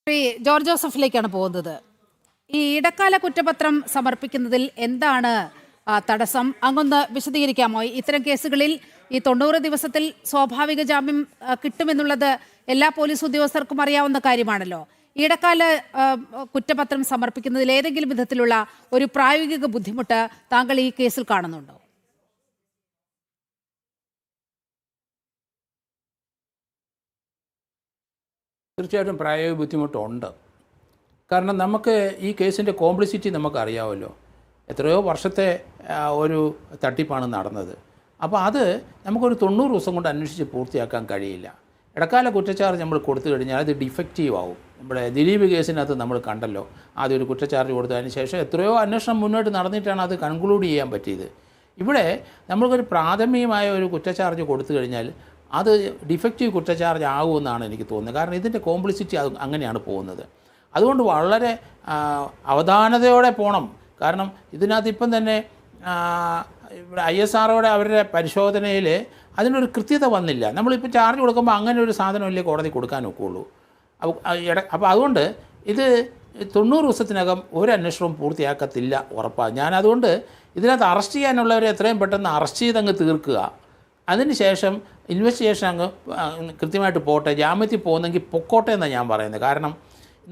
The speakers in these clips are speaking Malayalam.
ശ്രീ ജോർജ് ജോസഫിലേക്കാണ് പോകുന്നത്. ഈ ഇടക്കാല കുറ്റപത്രം സമർപ്പിക്കുന്നതിൽ എന്താണ് തടസ്സം? അങ്ങൊന്ന് വിശദീകരിക്കാമോ? ഇത്തരം കേസുകളിൽ ഈ 90 ദിവസത്തിൽ സ്വാഭാവിക ജാമ്യം കിട്ടുമെന്നുള്ളത് എല്ലാ പോലീസ് ഉദ്യോഗസ്ഥർക്കും അറിയാവുന്ന കാര്യമാണല്ലോ. ഇടക്കാല കുറ്റപത്രം സമർപ്പിക്കുന്നതിൽ ഏതെങ്കിലും വിധത്തിലുള്ള ഒരു പ്രായോഗിക ബുദ്ധിമുട്ട് താങ്കൾ ഈ കേസിൽ കാണുന്നുണ്ടോ? തീർച്ചയായിട്ടും പ്രായോഗിക ബുദ്ധിമുട്ടുണ്ട്. കാരണം നമുക്ക് ഈ കേസിൻ്റെ കോംപ്ലിസിറ്റി നമുക്കറിയാമല്ലോ. എത്രയോ വർഷത്തെ ഒരു തട്ടിപ്പാണ് നടന്നത്. അപ്പോൾ അത് നമുക്കൊരു 90 ദിവസം കൊണ്ട് അന്വേഷിച്ച് പൂർത്തിയാക്കാൻ കഴിയില്ല. ഇടക്കാല കുറ്റച്ചാർജ് നമ്മൾ കൊടുത്തു കഴിഞ്ഞാൽ അത് ഡിഫക്റ്റീവ് ആവും. നമ്മുടെ ദിലീപ് കേസിനകത്ത് നമ്മൾ കണ്ടല്ലോ, ആദ്യം ഒരു കുറ്റച്ചാർജ് കൊടുത്തതിന് ശേഷം എത്രയോ അന്വേഷണം മുന്നോട്ട് നടന്നിട്ടാണ് അത് കൺക്ലൂഡ് ചെയ്യാൻ പറ്റിയത്. ഇവിടെ നമ്മൾക്കൊരു പ്രാഥമികമായ ഒരു കുറ്റച്ചാർജ് കൊടുത്തു കഴിഞ്ഞാൽ അത് ഡിഫക്റ്റീവ് കുറ്റച്ചാർജ് ആകുമെന്നാണ് എനിക്ക് തോന്നുന്നത്. കാരണം ഇതിൻ്റെ കോംപ്ലിസിറ്റി അത് അങ്ങനെയാണ് പോകുന്നത്. അതുകൊണ്ട് വളരെ അവധാനതയോടെ പോകണം. കാരണം ഇതിനകത്ത് ഇപ്പം തന്നെ ഇവിടെ ISROയുടെ അവരുടെ പരിശോധനയിൽ അതിനൊരു കൃത്യത വന്നില്ല. നമ്മളിപ്പോൾ ചാർജ് കൊടുക്കുമ്പോൾ അങ്ങനെ ഒരു സാധനമല്ലേ കോടതി കൊടുക്കാൻ ഒക്കുള്ളൂ. അപ്പോൾ അതുകൊണ്ട് ഇത് 90 ദിവസത്തിനകം ഒരു അന്വേഷണവും പൂർത്തിയാക്കത്തില്ല ഉറപ്പാണ്. ഞാനതുകൊണ്ട് ഇതിനകത്ത് അറസ്റ്റ് ചെയ്യാനുള്ളവരെ എത്രയും പെട്ടെന്ന് അറസ്റ്റ് ചെയ്തങ്ങ് തീർക്കുക. അതിനുശേഷം ഇൻവെസ്റ്റിഗേഷൻ അങ്ങ് കൃത്യമായിട്ട് പോട്ടെ. ജാമ്യത്തിൽ പോകുന്നെങ്കിൽ പൊക്കോട്ടെ എന്നാണ് ഞാൻ പറയുന്നത്. കാരണം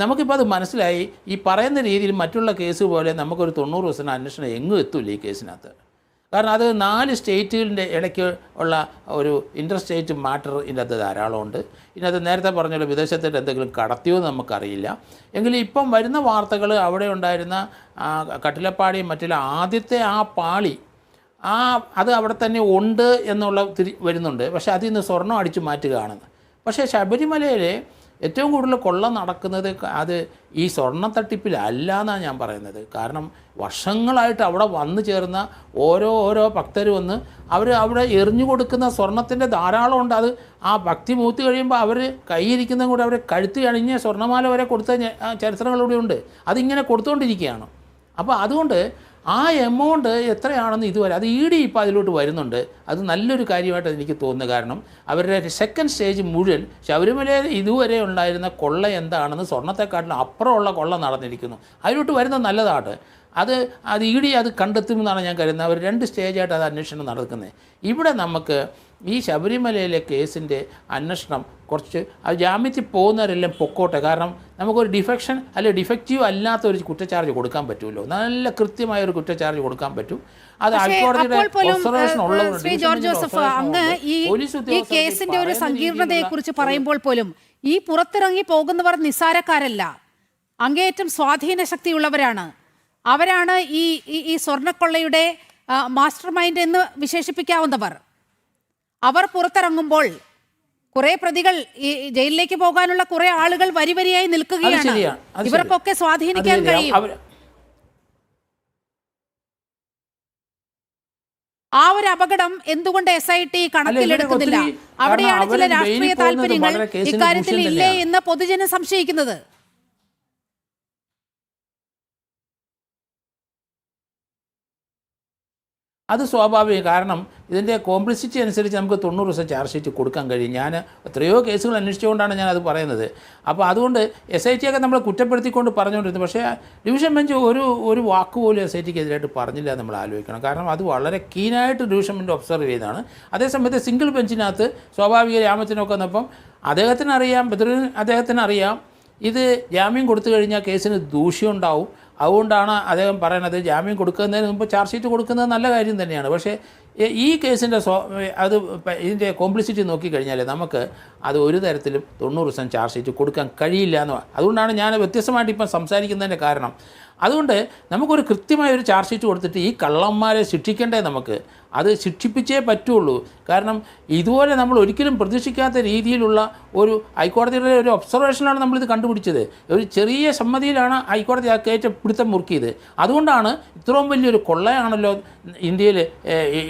നമുക്കിപ്പോൾ അത് മനസ്സിലായി. ഈ പറയുന്ന രീതിയിൽ മറ്റുള്ള കേസ് പോലെ നമുക്കൊരു 90 ദിവസം അന്വേഷണം എങ്ങും എത്തില്ല ഈ കേസിനകത്ത്. കാരണം അത് 4 സ്റ്റേറ്റുകളുടെ ഇടയ്ക്ക് ഉള്ള ഒരു ഇൻ്റർ സ്റ്റേറ്റ് മാറ്റർ ഇതിനകത്ത് ധാരാളമുണ്ട്. ഇതിനകത്ത് നേരത്തെ പറഞ്ഞല്ലോ വിദേശത്തിട്ട് എന്തെങ്കിലും കടത്തിയോ എന്ന് നമുക്കറിയില്ല. എങ്കിലും ഇപ്പം വരുന്ന വാർത്തകൾ അവിടെ ഉണ്ടായിരുന്ന കട്ടിലപ്പാടിയും മറ്റുള്ള ആദ്യത്തെ ആ പാളി അത് അവിടെ തന്നെ ഉണ്ട് എന്നുള്ള വരുന്നുണ്ട്. പക്ഷേ അതിൽ നിന്ന് സ്വർണ്ണം അടിച്ചു മാറ്റുകയാണെന്ന്. പക്ഷേ ശബരിമലയിൽ ഏറ്റവും കൂടുതൽ കൊള്ള നടക്കുന്നത് അത് ഈ സ്വർണ്ണ തട്ടിപ്പിലല്ല എന്നാണ് ഞാൻ പറയുന്നത്. കാരണം വർഷങ്ങളായിട്ട് അവിടെ വന്നു ചേർന്ന ഓരോ ഭക്തർ വന്ന് അവിടെ എറിഞ്ഞു കൊടുക്കുന്ന സ്വർണത്തിൻ്റെ ധാരാളമുണ്ട്. അത് ആ ഭക്തി മൂത്ത് കഴിയുമ്പോൾ അവർ കൈയിരിക്കുന്നതും കൂടെ അവർ കഴുത്ത് അണിഞ്ഞ് സ്വർണ്ണമാല വരെ കൊടുത്ത ചരിത്രങ്ങളിലൂടെ ഉണ്ട്. അതിങ്ങനെ കൊടുത്തുകൊണ്ടിരിക്കുകയാണ്. അപ്പോൾ അതുകൊണ്ട് ആ എമൗണ്ട് എത്രയാണെന്ന് ഇതുവരെ അത് ED ഇപ്പോൾ അതിലോട്ട് വരുന്നുണ്ട്. അത് നല്ലൊരു കാര്യമായിട്ട് എനിക്ക് തോന്നുന്നു. കാരണം അവരുടെ സെക്കൻഡ് സ്റ്റേജ് മുഴുവൻ ശബരിമലയിൽ ഇതുവരെ ഉണ്ടായിരുന്ന കൊള്ള എന്താണെന്ന് സ്വർണ്ണത്തെക്കാട്ടിലും അപ്പുറമുള്ള കൊള്ള നടന്നിരിക്കുന്നു. അതിലോട്ട് വരുന്നത് നല്ലതാണ്. അത് ED അത് കണ്ടെത്തുമെന്നാണ് ഞാൻ കരുതുന്നത്. അവർ 2 സ്റ്റേജായിട്ട് അത് അന്വേഷണം നടക്കുന്നത്. ഇവിടെ നമുക്ക് ഈ ശബരിമലയിലെ കേസിൻ്റെ അന്വേഷണം കുറച്ച് അത് ജാമ്യത്തിൽ പോകുന്നവരെല്ലാം പൊക്കോട്ടെ. കാരണം നമുക്കൊരു ഡിഫെക്ഷൻ അല്ലെങ്കിൽ ഡിഫക്റ്റീവ് അല്ലാത്ത ഒരു കുറ്റച്ചാർജ് കൊടുക്കാൻ പറ്റുമല്ലോ. നല്ല കൃത്യമായ ഒരു കുറ്റച്ചാർജ് കൊടുക്കാൻ പറ്റും. അത് ഹൈക്കോടതിയുടെ ഒബ്സർവേഷൻ ഉള്ളത്. ഈ കേസിന്റെ ഒരു സങ്കീർണതയെക്കുറിച്ച് പറയുമ്പോൾ പോലും ഈ പുറത്തിറങ്ങി പോകുന്നവർ നിസ്സാരക്കാരല്ല, അങ്ങേയറ്റം സ്വാധീന ശക്തിയുള്ളവരാണ്. അവരാണ് ഈ സ്വർണ്ണക്കൊള്ളയുടെ മാസ്റ്റർ മൈൻഡ് എന്ന് വിശേഷിപ്പിക്കാവുന്നവർ. അവർ പുറത്തിറങ്ങുമ്പോൾ കുറെ പ്രതികൾ ഈ ജയിലിലേക്ക് പോകാനുള്ള കുറെ ആളുകൾ വരിവരിയായി നിൽക്കുകയാണ്. ഇവർക്കൊക്കെ സ്വാധീനിക്കാൻ കഴിയും. ആ ഒരു അപകടം എന്തുകൊണ്ട് SIT കണക്കിലെടുക്കുന്നില്ല? അവിടെയാണ് ചില രാഷ്ട്രീയ താല്പര്യങ്ങൾ ഇക്കാര്യത്തിൽ ഇല്ലേ എന്ന് പൊതുജനം സംശയിക്കുന്നത്. അത് സ്വാഭാവികം. കാരണം ഇതിൻ്റെ കോംപ്ലിസിറ്റി അനുസരിച്ച് നമുക്ക് 90 ദിവസം ചാർജ് ഷീറ്റ് കൊടുക്കാൻ കഴിയും. ഞാൻ എത്രയോ കേസുകൾ അന്വേഷിച്ചുകൊണ്ടാണ് ഞാനത് പറയുന്നത്. അപ്പോൾ അതുകൊണ്ട് SIT ഒക്കെ നമ്മൾ കുറ്റപ്പെടുത്തിക്കൊണ്ട് പറഞ്ഞുകൊണ്ടിരുന്നു. പക്ഷേ ഡിവിഷൻ ബെഞ്ച് ഒരു വാക്ക് പോലും SITക്ക് എതിരായിട്ട് പറഞ്ഞില്ല. നമ്മൾ ആലോചിക്കണം. കാരണം അത് വളരെ കീനായിട്ട് ഡിവിഷൻ ബെഞ്ച് ഒബ്സർവ് ചെയ്താണ്. അതേസമയത്ത് സിംഗിൾ ബെഞ്ചിനകത്ത് സ്വാഭാവിക ജാമ്യത്തിനൊക്കെ വന്നപ്പം അദ്ദേഹത്തിനറിയാം ഇത് ജാമ്യം കൊടുത്തു കഴിഞ്ഞാൽ കേസിന് ദൂഷ്യം ഉണ്ടാവും. അതുകൊണ്ടാണ് അദ്ദേഹം പറയുന്നത് ജാമ്യം കൊടുക്കുന്നതിന് മുമ്പ് ചാർജ് ഷീറ്റ് കൊടുക്കുന്നത് നല്ല കാര്യം തന്നെയാണ്. പക്ഷേ ഈ കേസിൻ്റെ ഇതിൻ്റെ കോംപ്ലിസിറ്റി നോക്കിക്കഴിഞ്ഞാൽ നമുക്ക് അത് ഒരു തരത്തിലും 90 ദിവസം ചാർജ് ഷീറ്റ് കൊടുക്കാൻ കഴിയില്ല എന്ന്. അതുകൊണ്ടാണ് ഞാൻ വ്യത്യസ്തമായിട്ട് ഇപ്പം സംസാരിക്കുന്നതിൻ്റെ കാരണം. അതുകൊണ്ട് നമുക്കൊരു കൃത്യമായ ഒരു ചാർജ് ഷീറ്റ് കൊടുത്തിട്ട് ഈ കള്ളന്മാരെ ശിക്ഷിക്കേണ്ടേ നമുക്ക്. അത് ശിക്ഷിപ്പിച്ചേ പറ്റുള്ളൂ. കാരണം ഇതുപോലെ നമ്മൾ ഒരിക്കലും പ്രതീക്ഷിക്കാത്ത രീതിയിലുള്ള ഒരു ഹൈക്കോടതിയുടെ ഒരു ഒബ്സർവേഷനാണ് നമ്മളിത് കണ്ടുപിടിച്ചത്. ഒരു ചെറിയ സമ്മതിയിലാണ് ഹൈക്കോടതി ആ കയറ്റ പിടുത്തം മുറുക്കിയത്. അതുകൊണ്ടാണ് ഇത്രയും വലിയൊരു കൊള്ളയാണല്ലോ ഇന്ത്യയിൽ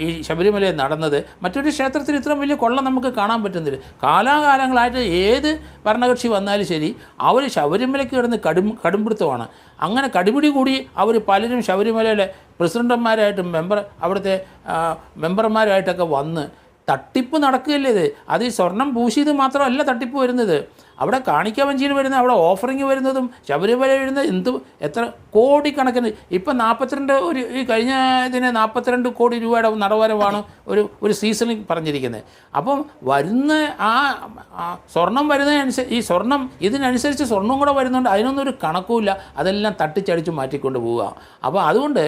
ഈ ശബരിമലയിൽ നടന്നത്. മറ്റൊരു ക്ഷേത്രത്തിൽ ഇത്രയും വലിയ കൊള്ള നമുക്ക് കാണാൻ പറ്റുന്നില്ല. കാലാകാലങ്ങളായിട്ട് ഏത് ഭരണകക്ഷി വന്നാലും ശരി അവർ ശബരിമലയ്ക്ക് കിടന്ന് കടുംപിടുത്തമാണ്. അങ്ങനെ കടിപിടി കൂടി അവർ പലരും ശബരിമലയിലെ പ്രസിഡന്റുമാരായിട്ടും അവിടുത്തെ മെമ്പർമാരായിട്ടൊക്കെ വന്ന് തട്ടിപ്പ് നടക്കുകയല്ലേ ഇത്. അത് ഈ സ്വർണം പൂശിയത് മാത്രമല്ല തട്ടിപ്പ് വരുന്നത്. അവിടെ കാണിക്കവഞ്ചിയിൽ വരുന്ന അവിടെ ഓഫറിങ് വരുന്നതും ശബരിമല വരുന്ന എത്ര കോടിക്കണക്കിന് ഇപ്പം 42 ഈ കഴിഞ്ഞ ഇതിന് 42 കോടി രൂപയുടെ നടവരവാണ് ഒരു സീസണിൽ പറഞ്ഞിരിക്കുന്നത്. അപ്പം വരുന്ന സ്വർണം വരുന്നതിനനുസരിച്ച് ഈ സ്വർണം ഇതിനനുസരിച്ച് സ്വർണം കൂടെ വരുന്നുണ്ട്, അതിനൊന്നും ഒരു കണക്കുമില്ല, അതെല്ലാം തട്ടിച്ചടിച്ച് മാറ്റിക്കൊണ്ട് പോവുക. അപ്പോൾ അതുകൊണ്ട്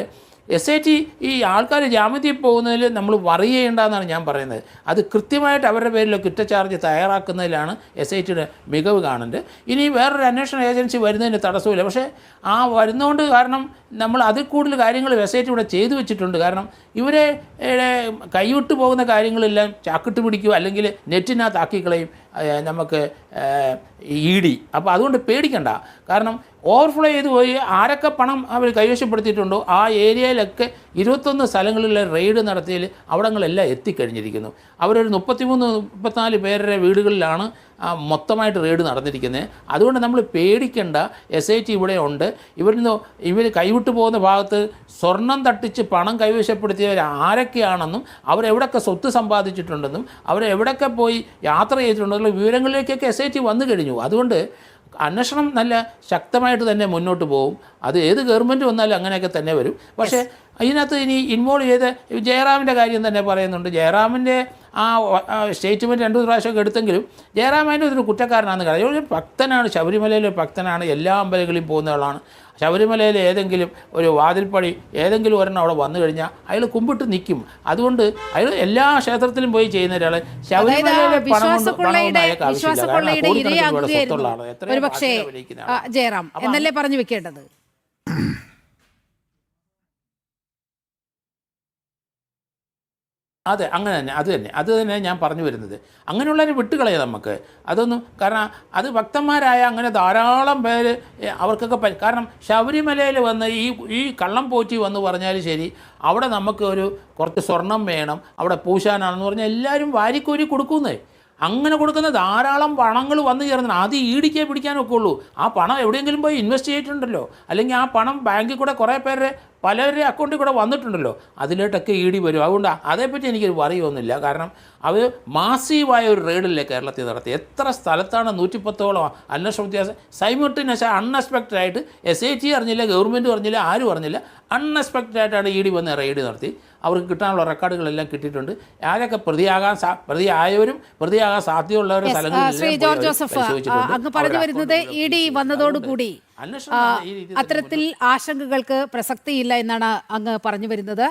SIT ഈ ആൾക്കാർ ജാമ്യത്തിൽ പോകുന്നതിൽ നമ്മൾ വറി ചെയ്യേണ്ടെന്നാണ് ഞാൻ പറയുന്നത്. അത് കൃത്യമായിട്ട് അവരുടെ പേരിൽ കുറ്റച്ചാർജ് തയ്യാറാക്കുന്നതിലാണ് SITയുടെ മികവ് കാണുന്നത്. ഇനി വേറൊരു അന്വേഷണ ഏജൻസി വരുന്നതിന് തടസ്സമില്ല, പക്ഷേ ആ വരുന്നതുകൊണ്ട് കാരണം നമ്മൾ അതിൽ കൂടുതൽ കാര്യങ്ങൾ SIT ഇവിടെ ചെയ്തു വെച്ചിട്ടുണ്ട്. കാരണം ഇവരെ കൈവിട്ട് പോകുന്ന കാര്യങ്ങളെല്ലാം ചാക്കിട്ട് പിടിക്കുക അല്ലെങ്കിൽ നെറ്റിനകത്താക്കിക്കളയും നമുക്ക് ED. അപ്പോൾ അതുകൊണ്ട് പേടിക്കണ്ട. കാരണം ഓവർഫ്ലോ ചെയ്ത് പോയി ആരൊക്കെ പണം അവർ കൈവശപ്പെടുത്തിയിട്ടുണ്ടോ ആ ഏരിയയിലൊക്കെ 21 സ്ഥലങ്ങളിലെ റെയ്ഡ് നടത്തിയതിൽ അവിടങ്ങളെല്ലാം എത്തിക്കഴിഞ്ഞിരിക്കുന്നു. അവരൊരു 33-34 പേരുടെ വീടുകളിലാണ് മൊത്തമായിട്ട് റെയ്ഡ് നടന്നിരിക്കുന്നത്. അതുകൊണ്ട് നമ്മൾ പേടിക്കേണ്ട, SIT ഇവിടെ ഉണ്ട്. ഇവർ കൈവിട്ടു പോകുന്ന ഭാഗത്ത് സ്വർണം തട്ടിച്ച് പണം കൈവശപ്പെടുത്തിയവർ ആരൊക്കെയാണെന്നും അവരെവിടെയൊക്കെ സ്വത്ത് സമ്പാദിച്ചിട്ടുണ്ടെന്നും അവരെവിടെയൊക്കെ പോയി യാത്ര ചെയ്തിട്ടുണ്ടെന്നുള്ള വിവരങ്ങളിലേക്കൊക്കെ SIT വന്നു കഴിഞ്ഞു. അതുകൊണ്ട് അന്വേഷണം നല്ല ശക്തമായിട്ട് തന്നെ മുന്നോട്ട് പോകും. അത് ഏത് ഗവൺമെൻറ് വന്നാലും അങ്ങനെയൊക്കെ തന്നെ വരും. പക്ഷേ അതിനകത്ത് ഇനി ഇൻവോൾവ് ചെയ്ത് ജയറാമിൻ്റെ കാര്യം തന്നെ പറയുന്നുണ്ട്. ജയറാമിൻ്റെ ആ സ്റ്റേറ്റ്മെൻറ്റ് 2 പ്രാവശ്യമൊക്കെ എടുത്തെങ്കിലും ജയറാമിൻ്റെ ഒരു കുറ്റക്കാരനാണെന്ന് കാര്യം. ഒരു ഭക്തനാണ്, ശബരിമലയിലെ ഭക്തനാണ്, എല്ലാ അമ്പലങ്ങളിലും പോകുന്ന ആളാണ്. ശബരിമലയിൽ ഏതെങ്കിലും ഒരു വാതിൽപ്പടി ഏതെങ്കിലും ഒരെണ്ണം അവിടെ വന്നു കഴിഞ്ഞാൽ അയാൾ കുമ്പിട്ട് നിൽക്കും. അതുകൊണ്ട് അയാൾ എല്ലാ ക്ഷേത്രത്തിലും പോയി ചെയ്യുന്ന ഒരാൾ ശബരിമലയിലെ ജയറാം എന്നല്ലേ പറഞ്ഞു വെക്കേണ്ടത്. അതെ, അങ്ങനെ തന്നെ, അത് തന്നെ ഞാൻ പറഞ്ഞു വരുന്നത്. അങ്ങനെയുള്ളവരെ വിട്ടുകളയാം നമുക്ക്. അതൊന്നും കാരണം അത് ഭക്തന്മാരായ അങ്ങനെ ധാരാളം പേര് അവർക്കൊക്കെ കാരണം ശബരിമലയിൽ വന്ന് ഈ കള്ളം പോറ്റി വന്ന് പറഞ്ഞാലും ശരി, അവിടെ നമുക്ക് കുറച്ച് സ്വർണം വേണം, അവിടെ പൂശാനാണെന്ന് പറഞ്ഞാൽ എല്ലാവരും വാരിക്കോരി കൊടുക്കുന്നേ. അങ്ങനെ കൊടുക്കുന്ന ധാരാളം പണങ്ങൾ വന്നു ചേർന്നു. അത് ഈടിക്കേ പിടിക്കാനൊക്കെ ഉള്ളൂ. ആ പണം എവിടെയെങ്കിലും പോയി ഇൻവെസ്റ്റ് ചെയ്തിട്ടുണ്ടല്ലോ, അല്ലെങ്കിൽ ആ പണം ബാങ്കിൽ കൂടെ കുറേ പേരുടെ പലരുടെ അക്കൗണ്ടിൽ കൂടെ വന്നിട്ടുണ്ടല്ലോ, അതിലോട്ടൊക്കെ ED വരും. അതുകൊണ്ട് അതേപ്പറ്റി എനിക്കൊരു വറിയൊന്നുമില്ല. കാരണം അവർ മാസീവായ ഒരു റെയ്ഡില്ലേ കേരളത്തിൽ നടത്തി. എത്ര സ്ഥലത്താണ് 110ഓളം അന്വേഷണ വ്യത്യാസം സൈമിൾട്ടേനിയസ് അൺഎക്സ്പെക്റ്റഡ് ആയിട്ട് SIT അറിഞ്ഞില്ല, ഗവൺമെൻറ് അറിഞ്ഞില്ല, ആരും അറിഞ്ഞില്ല. അൺഎക്സ്പെക്റ്റഡ് ആയിട്ടാണ് ED വന്ന് റെയ്ഡ് നടത്തി. അവർക്ക് കിട്ടാനുള്ള റെക്കോർഡുകളെല്ലാം കിട്ടിയിട്ടുണ്ട്. ആരൊക്കെ പ്രതിയായവരും പ്രതിയാകാൻ സാധ്യതയുള്ളവരുടെ അങ്ങ് പറഞ്ഞു വരുന്നത് ED വന്നതോടുകൂടി അത്തരത്തിൽ ആശങ്കകൾക്ക് പ്രസക്തിയില്ല എന്നാണ് അങ്ങ് പറഞ്ഞു വരുന്നത്.